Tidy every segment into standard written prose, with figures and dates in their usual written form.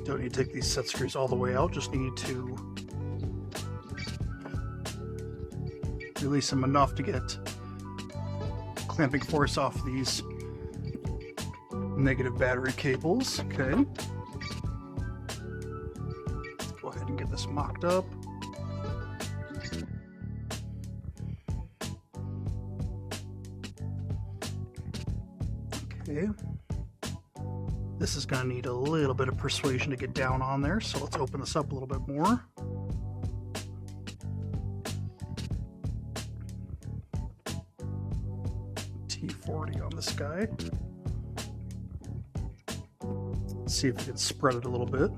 Don't need to take these set screws all the way out, just need to release them enough to get clamping force off these negative battery cables. Okay. Let's go ahead and get this mocked up. Okay. This is going to need a little bit of persuasion to get down on there, so let's open this up a little bit more. T40 on this guy. Let's see if we can spread it a little bit.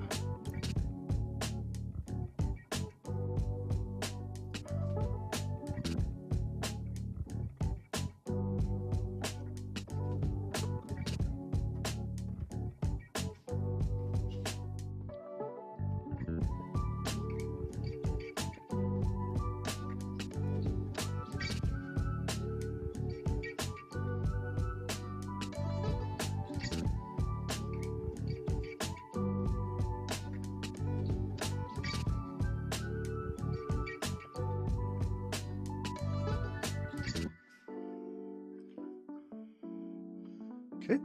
Okay,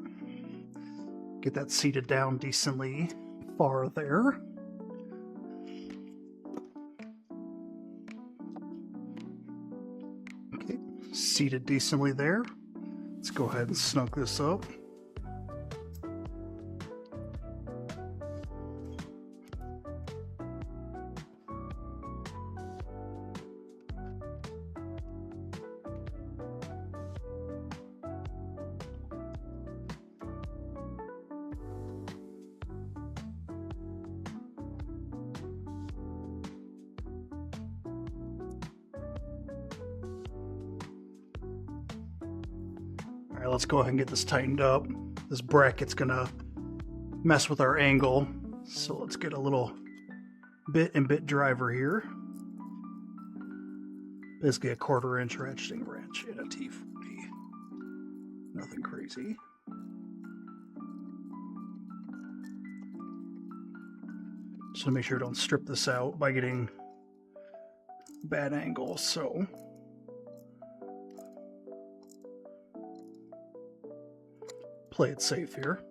get that seated down decently far there. Okay, seated decently there. Let's go ahead and snug this up. All right, let's go ahead and get this tightened up. This bracket's gonna mess with our angle, so let's get a little bit and bit driver here. Basically a 1/4 inch ratcheting wrench and a T40. Nothing crazy. Just to make sure I don't strip this out by getting bad angle, so play it safe here.